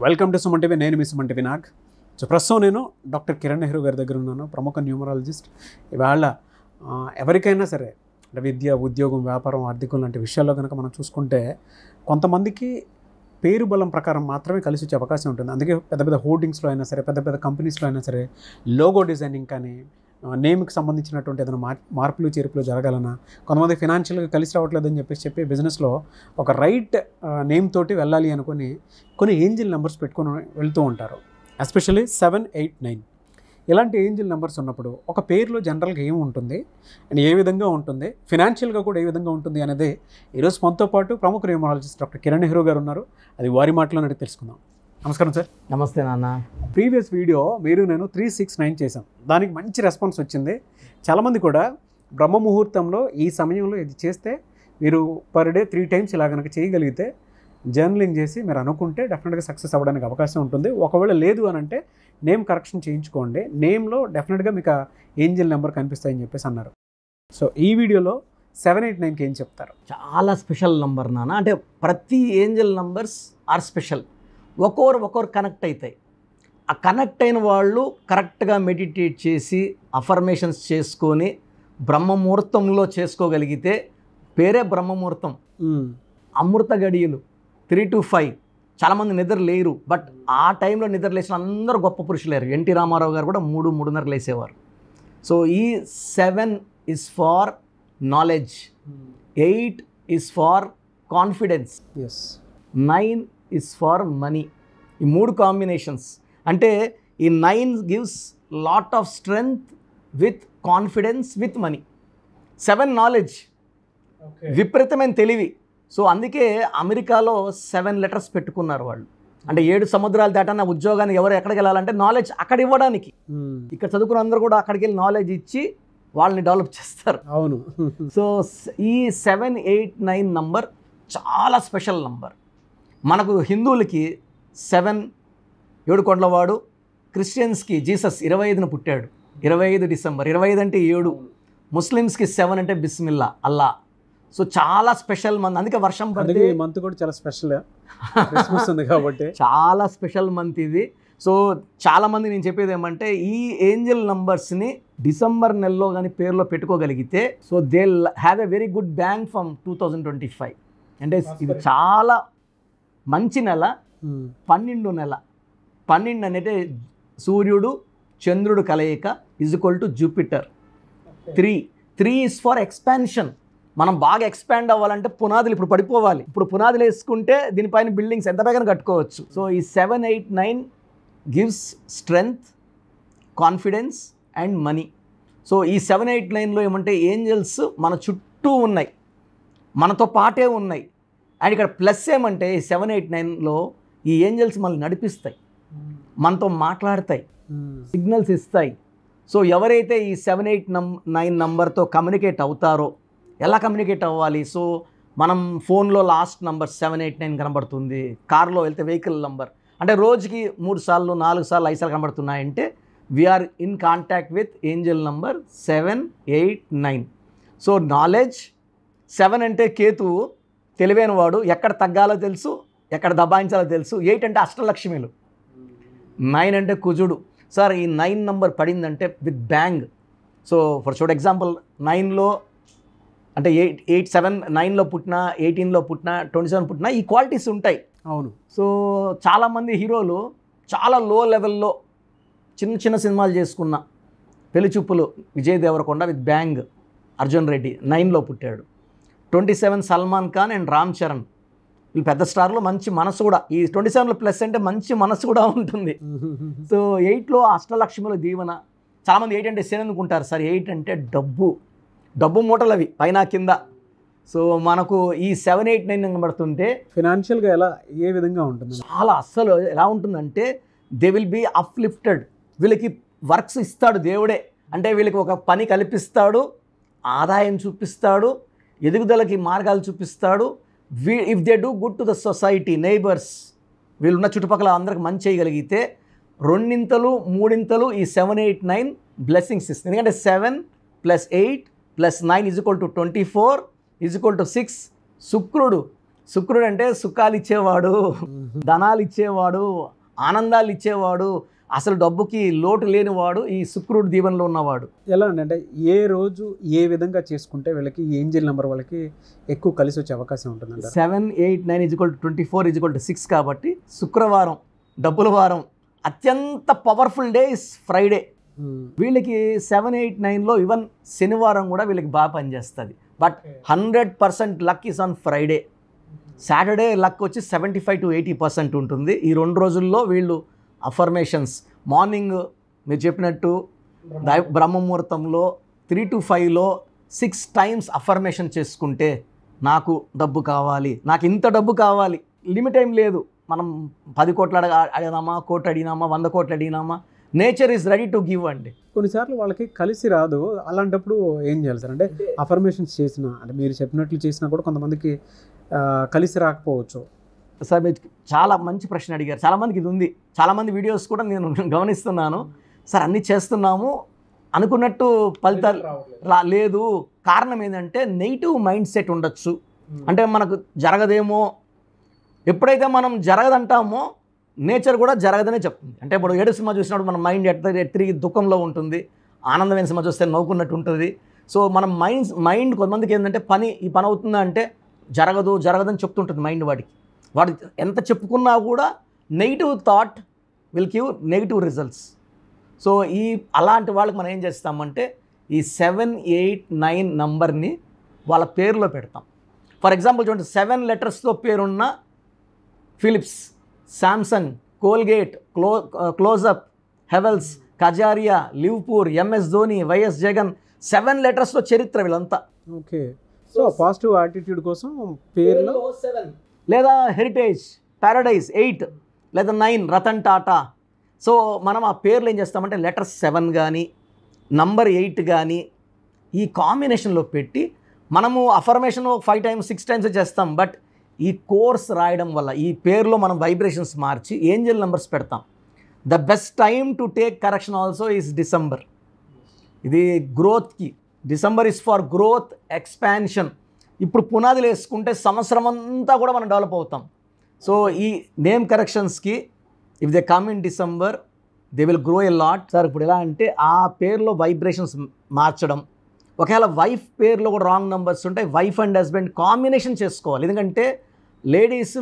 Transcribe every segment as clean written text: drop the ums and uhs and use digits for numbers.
Welcome to Suman TV. నేను మీ Suman TV Nag. So ప్రస్తుతం నేను డాక్టర్ కిరణ్ నెహ్రూ గారి దగ్గర ఉన్నాను, ప్రముఖ న్యూమరాలజిస్ట్. ఇవాళ ఎవరికైనా సరే అంటే విద్య, ఉద్యోగం, వ్యాపారం, ఆర్థికం లాంటి విషయాల్లో కనుక మనం చూసుకుంటే కొంతమందికి పేరు బలం ప్రకారం మాత్రమే కలిసి వచ్చే అవకాశం ఉంటుంది. అందుకే పెద్ద పెద్ద హోర్డింగ్స్లో అయినా సరే, పెద్ద పెద్ద కంపెనీస్లో అయినా సరే లోగో డిజైనింగ్ కానీ, నేమ్కి సంబంధించినటువంటి ఏదైనా మార్పులు చేర్పులు జరగాలన్నా, కొంతమంది ఫినాన్షియల్గా కలిసి రావట్లేదని చెప్పి బిజినెస్లో ఒక రైట్ నేమ్ తోటి వెళ్ళాలి అనుకుని కొన్ని ఏంజిల్ నెంబర్స్ పెట్టుకొని వెళ్తూ ఉంటారు. ఎస్పెషల్లీ 7, 8, 9 ఇలాంటి ఏంజిల్ నెంబర్స్ ఉన్నప్పుడు ఒక పేరులో జనరల్గా ఏమి ఉంటుంది అండ్ ఏ విధంగా ఉంటుంది, ఫినాన్షియల్గా కూడా ఏ విధంగా ఉంటుంది అనేది ఈరోజు మనతో పాటు ప్రముఖ న్యూమరాలజిస్ట్ డాక్టర్ కిరణ్ నెహ్రూ గారు ఉన్నారు. అది వారి మాటలో అడిగి తెలుసుకుందాం. నమస్కారం సార్. నమస్తే నాన్న. ప్రీవియస్ వీడియో నేను 369 చేశాం, దానికి మంచి రెస్పాన్స్ వచ్చింది. చాలామంది కూడా బ్రహ్మ ముహూర్తంలో ఈ సమయంలో ఇది చేస్తే మీరు పర్ డే 3 times ఇలా కనుక చేయగలిగితే జర్నలింగ్ చేసి మీరు అనుకుంటే డెఫినెట్గా సక్సెస్ అవ్వడానికి అవకాశం ఉంటుంది. ఒకవేళ లేదు అని అంటే నేమ్ కరెక్షన్ చేయించుకోండి, నేమ్లో డెఫినెట్గా మీకు ఏంజిల్ నెంబర్ కనిపిస్తాయని చెప్పేసి అన్నారు. సో ఈ వీడియోలో 789కి ఏం చెప్తారు? చాలా స్పెషల్ నంబర్ నాన్న. అంటే ప్రతి ఏంజల్ నంబర్స్ ఆర్ స్పెషల్. ఒక్కొరు కనెక్ట్ అవుతాయి. ఆ కనెక్ట్ అయిన వాళ్ళు కరెక్ట్గా మెడిటేట్ చేసి అఫర్మేషన్స్ చేసుకొని బ్రహ్మముహూర్తంలో చేసుకోగలిగితే, పేరే బ్రహ్మముహూర్తం, అమృత గడియలు 3 to 5. చాలామంది నిద్ర లేరు, బట్ ఆ టైంలో నిద్ర లేచిన అందరూ గొప్ప పురుషులేరు. ఎన్టీ రామారావు గారు కూడా 3-3:30 లేసేవారు. సో ఈ 7 is for knowledge, 8 is for confidence, 9 is for money. ఈ 3 కాంబినేషన్స్ అంటే ఈ 9 gives lot of strength with confidence with money. 7 knowledge, విపరీతమైన తెలివి. సో అందుకే అమెరికాలో 7 letters పెట్టుకున్నారు వాళ్ళు. అంటే 7 సముద్రాలు దాటన్న ఉద్యోగానికి ఎవరు ఎక్కడికి వెళ్ళాలంటే నాలెడ్జ్ అక్కడ ఇవ్వడానికి. ఇక్కడ చదువుకున్న అందరూ కూడా అక్కడికి వెళ్ళి నాలెడ్జ్ ఇచ్చి వాళ్ళని డెవలప్ చేస్తారు. అవును. సో ఈ 7, 8, 9 నంబర్ చాలా స్పెషల్ నంబర్. మనకు హిందువులకి 7 7 కొండలవాడు, క్రిస్టియన్స్కి జీసస్ 25న పుట్టాడు, 25 డిసెంబర్. 25 అంటే 7. ముస్లిమ్స్కి 7 అంటే బిస్మిల్లా, అల్లా. సో చాలా స్పెషల్ మంత్. అందుకే వర్షం పడితే మంత్ కూడా చాలా స్పెషల్, క్రిస్మస్ ఉంది కాబట్టి చాలా స్పెషల్ మంత్ ఇది. సో చాలామంది నేను చెప్పేది ఏమంటే ఈ ఏంజల్ నంబర్స్ని డిసెంబర్ నెలలో కానీ పేరులో పెట్టుకోగలిగితే so they have a very good bank from 2025. అంటే ఇది చాలా మంచి నెల. 12 నెల. 12 అనేది సూర్యుడు చంద్రుడు కలయిక equal to Jupiter. 3 is for expansion. మనం బాగా ఎక్స్పాండ్ అవ్వాలంటే పునాదులు ఇప్పుడు పడిపోవాలి. ఇప్పుడు పునాదులు వేసుకుంటే దీనిపైన బిల్డింగ్స్ ఎంత బాగా కట్టుకోవచ్చు. సో ఈ 7, 8, 9 gives strength, confidence and money. So ఈ 7, 8, 9లో ఏమంటే ఏంజల్స్ మన చుట్టూ ఉన్నాయి, మనతో పాటే ఉన్నాయి. అండ్ ఇక్కడ ప్లస్ ఏమంటే ఈ 7, 8, 9లో ఈ ఏంజల్స్ మనల్ని నడిపిస్తాయి, మనతో మాట్లాడతాయి, సిగ్నల్స్ ఇస్తాయి. సో ఎవరైతే ఈ 7, 8, 9 నంబర్తో కమ్యూనికేట్ అవుతారో, ఎలా కమ్యూనికేట్ అవ్వాలి? సో మనం ఫోన్లో లాస్ట్ నంబర్ 7, 8, 9 కనబడుతుంది, కార్లో వెళ్తే వెహికల్ నంబర్ అంటే రోజుకి 3 సార్లు 4 సార్లు 5 సార్లు కనబడుతున్నాయంటే we are in contact with angel number 7, 8, 9. So knowledge 7 అంటే కేతువు, తెలివైన వాడు, ఎక్కడ తగ్గాలో తెలుసు, ఎక్కడ దబాయించాలో తెలుసు. 8 అంటే అష్టలక్ష్మిలు, 9 అంటే కుజుడు. సార్ ఈ 9 నంబర్ పడిందంటే with bang. So for example 9లో అంటే 8, 7, 9లో పుట్టినా, 18లో పుట్టినా, 27 పుట్టినా ఈ క్వాలిటీస్ ఉంటాయి. అవును. సో చాలామంది హీరోలు చాలా లో లెవెల్లో చిన్న సినిమాలు చేసుకున్న, పెళ్లి చూపులు విజయ్ దేవరకొండ విత్ బ్యాంగ్, అర్జున్ రెడ్డి 9లో పుట్టాడు. 27 సల్మాన్ ఖాన్ అండ్ రామ్ చరణ్, వీళ్ళు పెద్ద స్టార్లు, మంచి మనసు కూడా. ఈ 27లో ప్లస్ అంటే మంచి మనసు కూడా ఉంటుంది. సో 8లో అష్టలక్ష్మిల దీవెన. చాలామంది 8 అంటే శని అనుకుంటారు. సార్ 8 అంటే డబ్బు మూటలు అవి పైన కింద. సో మనకు ఈ 7, 8, 9 కనబడుతుంటే ఫినాన్షియల్గా ఏ విధంగా ఉంటుంది? చాలా అస్సలు ఎలా ఉంటుందంటే దే విల్ బీ అప్లిఫ్టెడ్. వీళ్ళకి వర్క్స్ ఇస్తాడు దేవుడే. అంటే వీళ్ళకి ఒక పని కల్పిస్తాడు, ఆదాయం చూపిస్తాడు, ఎదుగుదలకి మార్గాలు చూపిస్తాడు. If they do good to the society, neighbours, వీళ్ళున్న చుట్టుపక్కల అందరికి మంచి చేయగలిగితే 2 3 ఈ 7, 8, 9 బ్లెస్సింగ్స్ ఇస్తుంది. ఎందుకంటే 7 + 8 + 9 = 24 = 6. శుక్రుడు శుక్రుడు అంటే సుఖాలు ఇచ్చేవాడు, ధనాలు ఇచ్చేవాడు, ఆనందాలు ఇచ్చేవాడు, అసలు డబ్బుకి లోటు లేనివాడు ఈ శుక్రుడు దీవెనలో ఉన్నవాడు. ఎలా అంటే ఏ రోజు ఏ విధంగా చేసుకుంటే వీళ్ళకి ఏంజల్ నెంబర్ వాళ్ళకి ఎక్కువ కలిసి వచ్చే అవకాశం ఉంటుందంట? 7, 8, 9 = 24 = 6 కాబట్టి శుక్రవారం డబ్బుల వారం. అత్యంత పవర్ఫుల్ డే ఇస్ ఫ్రైడే. వీళ్ళకి 7, 8, 9లో ఈవెన్ శనివారం కూడా వీళ్ళకి బాగా పనిచేస్తుంది. But 100% luck is on Friday. Saturday luck వచ్చి 75 to 80% ఉంటుంది. ఈ 2 రోజుల్లో వీళ్ళు అఫర్మేషన్స్ మార్నింగ్ మీరు చెప్పినట్టు బ్రహ్మముహూర్తంలో 3 to 5లో 6 times అఫర్మేషన్ చేసుకుంటే నాకు డబ్బు కావాలి, నాకు ఇంత డబ్బు కావాలి, లిమిట్ ఏం లేదు. మనం 10 కోట్లు అడిగినామా, 1 కోటి అడిగినామా, 100 కోట్లు అడిగినామా, nature is ready to give అండి. కొన్నిసార్లు వాళ్ళకి కలిసి రాదు. అలాంటప్పుడు ఏం చేయాలి సార్? అంటే అఫర్మేషన్స్ చేసినా, అంటే మీరు చెప్పినట్లు చేసినా కూడా కొంతమందికి కలిసి రాకపోవచ్చు. సార్ మీరు చాలా మంచి ప్రశ్న అడిగారు. చాలామందికి ఇది ఉంది. చాలామంది వీడియోస్ కూడా నేను గమనిస్తున్నాను. సార్ అన్నీ చేస్తున్నాము అనుకున్నట్టు ఫలితాలు లేదు. కారణం ఏంటంటే నెగిటివ్ మైండ్ సెట్ ఉండొచ్చు. అంటే మనకు జరగదేమో, ఎప్పుడైతే మనం జరగదంటామో నేచర్ కూడా జరగదనే చెప్తుంది. అంటే ఇప్పుడు ఏడు సినిమా చూసినప్పుడు మన మైండ్ తిరిగి దుఃఖంలో ఉంటుంది, ఆనందమైన సినిమా చూస్తే నవ్వుకున్నట్టు ఉంటుంది. సో మనం మైండ్ కొంతమందికి ఏంటంటే ఈ పని అవుతుందా అంటే జరగదని చెప్తుంటుంది మైండ్. వాడు ఎంత చెప్పుకున్నా కూడా negative thought will give negative results. So అలాంటి వాళ్ళకి మనం ఏం చేస్తామంటే ఈ 7, 8, 9 నంబర్ని వాళ్ళ పేరులో పెడతాం. ఫర్ ఎగ్జాంపుల్ చూడండి, 7 లెటర్స్తో పేరున్న Philips, Samsung, Colgate, Closeup, Havells, Kajaria, Livpure, MS Dhoni, YS Jagan, 7 లెటర్స్లో చరిత్ర వీళ్ళంతా. ఓకే. సో పాజిటివ్ యాటిట్యూడ్ కోసం పేరులో 7, లేదా హెరిటేజ్, పారడైజ్ 8, లేదా 9 రతన్ టాటా. సో మనం ఆ పేర్లు ఏం చేస్తామంటే లెటర్ 7 కానీ నంబర్ 8 కానీ ఈ కాంబినేషన్లో పెట్టి మనము అఫర్మేషన్ 5 times 6 times చేస్తాం. బట్ ఈ కోర్స్ రాయడం వల్ల ఈ పేరులో మనం వైబ్రేషన్స్ మార్చి ఏంజల్ నెంబర్స్ పెడతాం. The best time to take correction also is December. ఇది గ్రోత్కి. December is for growth, expansion. ఇప్పుడు పునాదులు వేసుకుంటే సంవత్సరం అంతా కూడా మనం డెవలప్ అవుతాం. సో ఈ నేమ్ కరెక్షన్స్కి if they come in December they will grow a lot. Sir ఇప్పుడు ఎలా అంటే ఆ పేరులో వైబ్రేషన్స్ మార్చడం. ఒకవేళ వైఫ్ పేరులో కూడా రాంగ్ నెంబర్స్ ఉంటాయి, వైఫ్ అండ్ హస్బెండ్ కాంబినేషన్ చేసుకోవాలి. ఎందుకంటే లేడీస్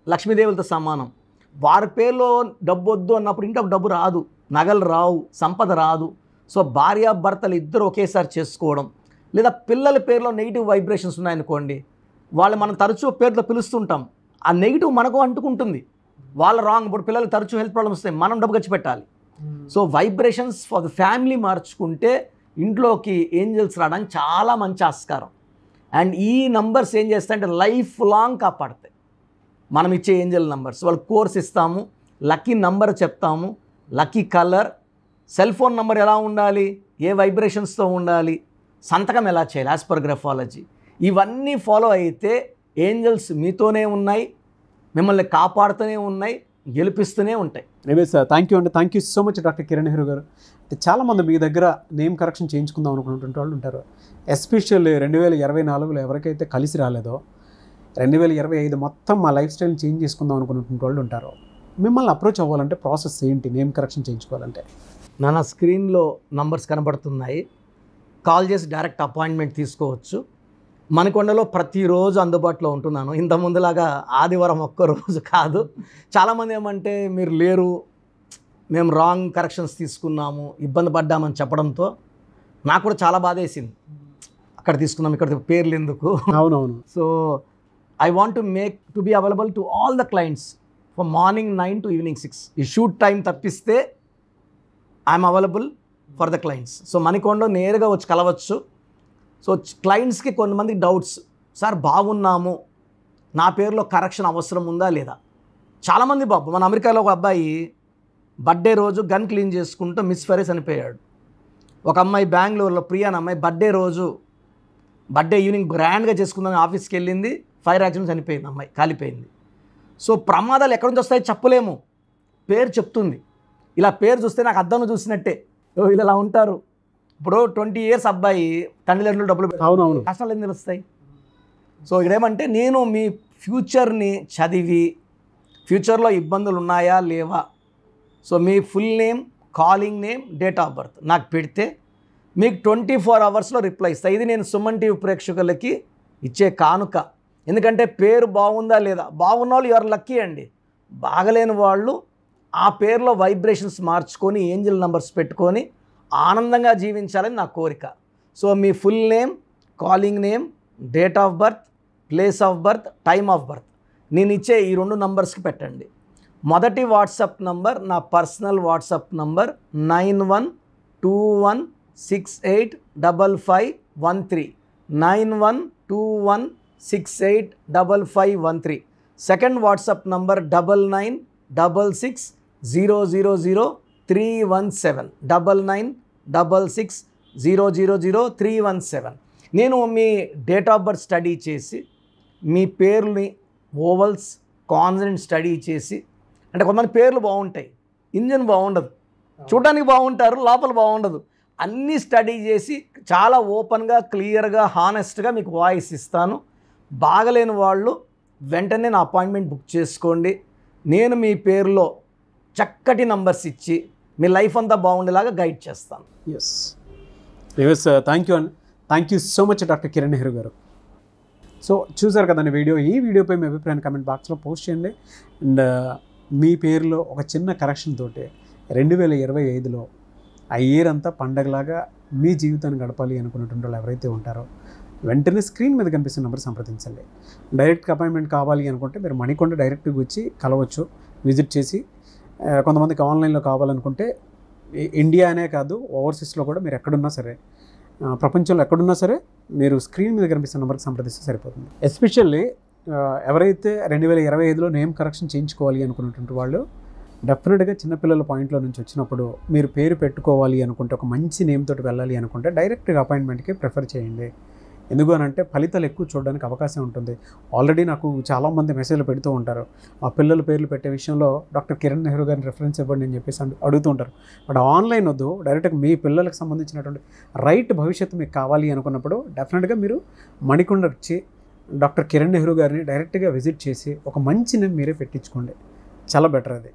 లక్ష్మీదేవులతో సమానం. వారి పేరులో డబ్బు వద్దు అన్నప్పుడు ఇంట్లో డబ్బు రాదు, నగలు రావు, సంపద రాదు. సో భార్యాభర్తలు ఇద్దరు ఒకేసారి చేసుకోవడం, లేదా పిల్లల పేరులో నెగిటివ్ వైబ్రేషన్స్ ఉన్నాయనుకోండి, వాళ్ళు మనం తరచూ పేరుతో పిలుస్తుంటాం, ఆ నెగిటివ్ మనకు అంటుకుంటుంది. వాళ్ళ రాంగ్. ఇప్పుడు పిల్లలు తరచూ హెల్త్ ప్రాబ్లమ్స్ వస్తాయి, మనం డబ్బు ఖర్చు పెట్టాలి. So vibrations for the family మార్చుకుంటే ఇంట్లోకి ఏంజల్స్ రావడానికి చాలా మంచి ఆస్కారం. అండ్ ఈ నంబర్స్ ఏం చేస్తాయంటే లైఫ్ లాంగ్ కాపాడతాయి. మనం ఇచ్చే ఏంజల్ నంబర్స్ వాళ్ళు కోర్స్ ఇస్తాము, లక్కీ నంబర్ చెప్తాము, lucky colour, cell phone number ఎలా ఉండాలి, ఏ వైబ్రేషన్స్తో ఉండాలి, సంతకం ఎలా చేయాలి యాజ్ పర్ గ్రఫాలజీ. ఇవన్నీ ఫాలో అయితే ఏంజల్స్ మీతోనే ఉన్నాయి, మిమ్మల్ని కాపాడుతూనే ఉన్నాయి, గెలిపిస్తూనే ఉంటాయి. ఎనివే సార్, థ్యాంక్ యూ అండి. Thank you so much doctor Kiran Nehru గారు. చాలామంది మీ దగ్గర నేమ్ కరెక్షన్ చేయించుకుందాం అనుకున్నటువంటి వాళ్ళు ఉంటారు. ఎస్పెషల్లీ 2024లో ఎవరికైతే కలిసి రాలేదో 2025 మొత్తం మా లైఫ్ స్టైల్ని చేంజ్ చేసుకుందాం అనుకున్నటువంటి వాళ్ళు ఉంటారు. మిమ్మల్ని అప్రోచ్ అవ్వాలంటే ప్రాసెస్ ఏంటి? నేమ్ కరెక్షన్ చేయించుకోవాలంటే నా స్క్రీన్లో నంబర్స్ కనబడుతున్నాయి, కాల్ చేసి డైరెక్ట్ అపాయింట్మెంట్ తీసుకోవచ్చు. మనకొండలో ప్రతిరోజు అందుబాటులో ఉంటున్నాను. ఇంత ముందులాగా ఆదివారం ఒక్కరోజు కాదు. చాలామంది ఏమంటే మీరు లేరు, మేము రాంగ్ కరెక్షన్స్ తీసుకున్నాము, ఇబ్బంది పడ్డామని చెప్పడంతో నాకు కూడా చాలా బాధ వేసింది. అక్కడ తీసుకున్నాం, ఇక్కడ పేర్లు ఎందుకు. అవునవును. So I want to be available to all the clients from morning 9 to evening 6. ఈ షూట్ టైం తప్పిస్తే I'm available for the clients. So మనకొండ నేరుగా వచ్చి కలవచ్చు. సో క్లయింట్స్కి కొంతమందికి డౌట్స్, సార్ బాగున్నాము, నా పేరులో కరెక్షన్ అవసరం ఉందా లేదా. చాలామంది బాబు, మన అమెరికాలో ఒక అబ్బాయి బర్త్డే రోజు గన్ క్లీన్ చేసుకుంటూ మిస్ ఫెరెస్ చనిపోయాడు. ఒక అమ్మాయి బెంగళూరులో ప్రియా అనే అమ్మాయి బర్త్డే ఈవినింగ్ గ్రాండ్గా చేసుకుందని ఆఫీస్కి వెళ్ళింది, ఫైర్ యాక్సిడెంట్ చనిపోయింది, అమ్మాయి కాలిపోయింది. సో ప్రమాదాలు ఎక్కడి నుంచి వస్తాయో చెప్పలేము, పేరు చెప్తుంది. ఇలా పేరు చూస్తే నాకు అద్దంలో చూసినట్టే, వీళ్ళు ఇలా ఉంటారు. ఇప్పుడు 20 years అబ్బాయి తల్లిదండ్రులు డబ్బులు అవునవును కష్టాలు ఏం తెలుస్తాయి. సో ఇక్కడేమంటే నేను మీ ఫ్యూచర్ని చదివి ఫ్యూచర్లో ఇబ్బందులు ఉన్నాయా లేవా, so me full name, calling name, date of birth నాకు పెడితే మీకు 24 అవర్స్లో రిప్లై ఇస్తాను. ఇది నేను సుమన్ టీవీ ప్రేక్షకులకి ఇచ్చే కానుక. ఎందుకంటే పేరు బాగుందా లేదా, బాగున్న వాళ్ళు యువర్ లక్కీ అండి, బాగలేని వాళ్ళు ఆ పేరులో వైబ్రేషన్స్ మార్చుకొని ఏంజల్ నంబర్స్ పెట్టుకొని ఆనందంగా జీవించాలని నా కోరిక. So me full name, calling name, date of birth, place of birth, time of birth నేను ఇచ్చే ఈ 2 నంబర్స్కి పెట్టండి. మొదటి వాట్సాప్ నంబర్ నా personal WhatsApp number 9121685513 9121685513. Second WhatsApp number 9966000317 9966000317. నేను మీ డేట్ ఆఫ్ బర్త్ స్టడీ చేసి మీ పేరుని ఓవల్స్ కాన్సనెంట్ స్టడీ చేసి, అంటే కొంతమంది పేర్లు బాగుంటాయి, ఇంజన్ బాగుండదు, చూడడానికి బాగుంటారు, లోపల బాగుండదు, అన్నీ స్టడీ చేసి చాలా ఓపెన్గా, క్లియర్గా, హానెస్ట్గా మీకు వాయిస్ ఇస్తాను. బాగలేని వాళ్ళు వెంటనే నా అపాయింట్మెంట్ బుక్ చేసుకోండి. నేను మీ పేరులో చక్కటి నంబర్స్ ఇచ్చి మీ లైఫ్ అంతా బాగుండేలాగా గైడ్ చేస్తాను. Yes thank you so much doctor Kiran Nehru garu. So చూసారు కదండి వీడియో. ఈ వీడియోపై మీ అభిప్రాయాన్ని కామెంట్ బాక్స్లో పోస్ట్ చేయండి. అండ్ మీ పేరులో ఒక చిన్న కరెక్షన్ తోటి 2025లో ఆ ఇయర్ అంతా పండగలాగా మీ జీవితాన్ని గడపాలి అనుకున్నటువంటి వాళ్ళు ఎవరైతే ఉంటారో వెంటనే స్క్రీన్ మీద కనిపిస్తున్న నెంబర్ సంప్రదించండి. డైరెక్ట్ అపాయింట్మెంట్ కావాలి అనుకుంటే మీరు మణికొండ డైరెక్ట్గా వచ్చి కలవచ్చు, విజిట్ చేసి. కొంతమందికి ఆన్లైన్లో కావాలనుకుంటే ఇండియా అనే కాదు, ఓవర్సీస్లో కూడా మీరు ఎక్కడున్నా సరే, ప్రపంచంలో ఎక్కడున్నా సరే మీరు స్క్రీన్ మీద కనిపిస్తున్న నెంబర్కి సంప్రదిస్తే సరిపోతుంది. ఎస్పెషల్లీ ఎవరైతే 2025లో నేమ్ కరెక్షన్ చేయించుకోవాలి అనుకున్నటువంటి వాళ్ళు డెఫినెట్గా చిన్నపిల్లల పాయింట్లో నుంచి వచ్చినప్పుడు మీరు పేరు పెట్టుకోవాలి అనుకుంటే, ఒక మంచి నేమ్ తోటి వెళ్ళాలి అనుకుంటే డైరెక్ట్గా అపాయింట్మెంట్కి ప్రిఫర్ చేయండి. ఎందుకు అని అంటే ఫలితాలు ఎక్కువ చూడడానికి అవకాశం ఉంటుంది. ఆల్రెడీ నాకు చాలామంది మెసేజ్లు పెడుతూ ఉంటారు, మా పిల్లల పేర్లు పెట్టే విషయంలో డాక్టర్ కిరణ్ నెహ్రూ గారిని రెఫరెన్స్ ఇవ్వండి అని చెప్పేసి అడుగుతూ ఉంటారు. బట్ ఆన్లైన్ వద్దు, డైరెక్ట్గా మీ పిల్లలకు సంబంధించినటువంటి రైట్ భవిష్యత్తు మీకు కావాలి అనుకున్నప్పుడు డెఫినెట్గా మీరు మణికొండ వచ్చి డాక్టర్ కిరణ్ నెహ్రూ గారిని డైరెక్ట్గా విజిట్ చేసి ఒక మంచి నేమ్ మీరే పెట్టించుకోండి. చాలా బెటర్ అది.